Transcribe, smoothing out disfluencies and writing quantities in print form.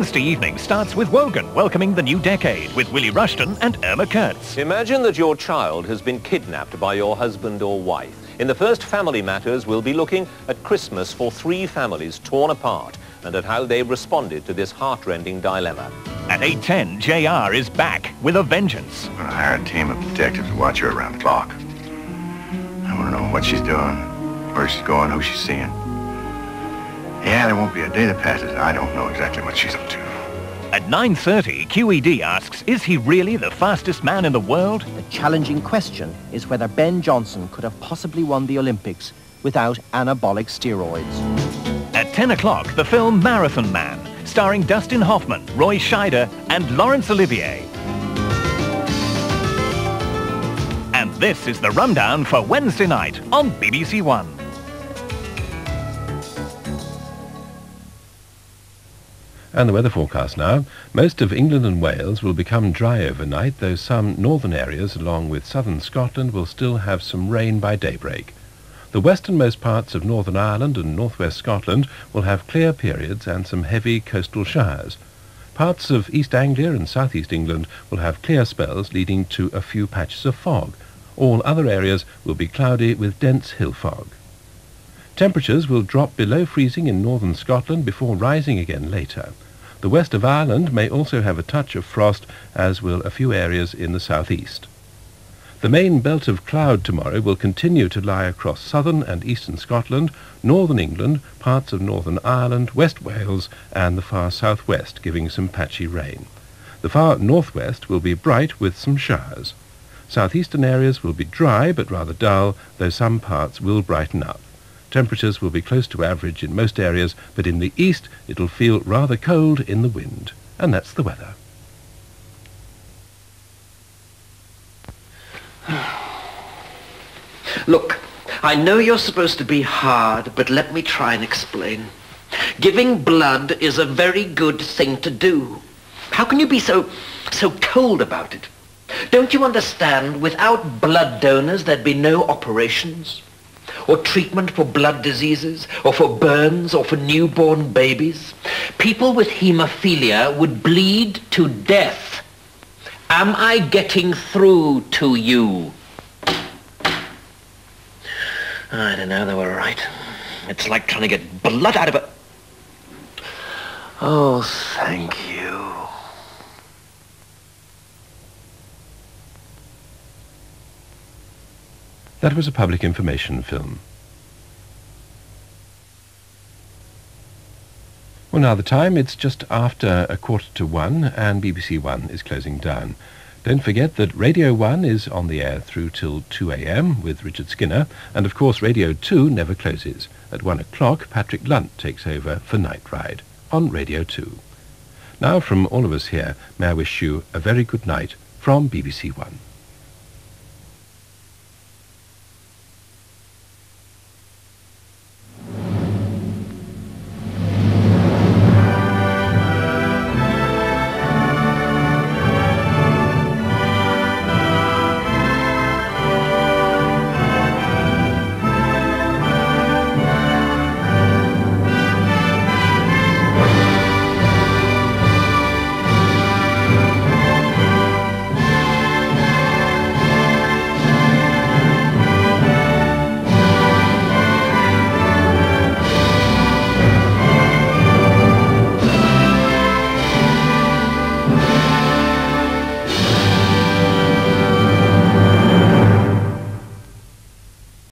Wednesday evening starts with Wogan welcoming the new decade with Willie Rushton and Irma Kurtz. Imagine that your child has been kidnapped by your husband or wife. In the first Family Matters, we'll be looking at Christmas for 3 families torn apart and at how they responded to this heart-rending dilemma. At 8:10, JR is back with a vengeance. I'm gonna hire a team of detectives to watch her around the clock. I want to know what she's doing, where she's going, who she's seeing. Yeah, there won't be a day that passes I don't know exactly what she's up to. At 9:30, QED asks, is he really the fastest man in the world? The challenging question is whether Ben Johnson could have possibly won the Olympics without anabolic steroids. At 10 o'clock, the film Marathon Man, starring Dustin Hoffman, Roy Scheider and Laurence Olivier. And this is the rundown for Wednesday night on BBC One. And the weather forecast now. Most of England and Wales will become dry overnight, though some northern areas along with southern Scotland will still have some rain by daybreak. The westernmost parts of Northern Ireland and northwest Scotland will have clear periods and some heavy coastal showers. Parts of East Anglia and southeast England will have clear spells leading to a few patches of fog. All other areas will be cloudy with dense hill fog. Temperatures will drop below freezing in northern Scotland before rising again later. The west of Ireland may also have a touch of frost, as will a few areas in the southeast. The main belt of cloud tomorrow will continue to lie across southern and eastern Scotland, northern England, parts of Northern Ireland, West Wales and the far southwest, giving some patchy rain. The far northwest will be bright with some showers. Southeastern areas will be dry but rather dull, though some parts will brighten up. Temperatures will be close to average in most areas, but in the east it'll feel rather cold in the wind. And that's the weather. Look, I know you're supposed to be hard, but let me try and explain. Giving blood is a very good thing to do. How can you be so cold about it? Don't you understand, without blood donors there'd be no operations, or treatment for blood diseases, or for burns, or for newborn babies? People with haemophilia would bleed to death. Am I getting through to you? I don't know, they were right. It's like trying to get blood out of a... Oh, thank you. That was a public information film. Well, now the time, it's just after 1:45 and BBC One is closing down. Don't forget that Radio 1 is on the air through till 2 a.m. with Richard Skinner, and of course Radio 2 never closes. At 1 o'clock, Patrick Lunt takes over for Night Ride on Radio 2. Now, from all of us here, may I wish you a very good night from BBC One.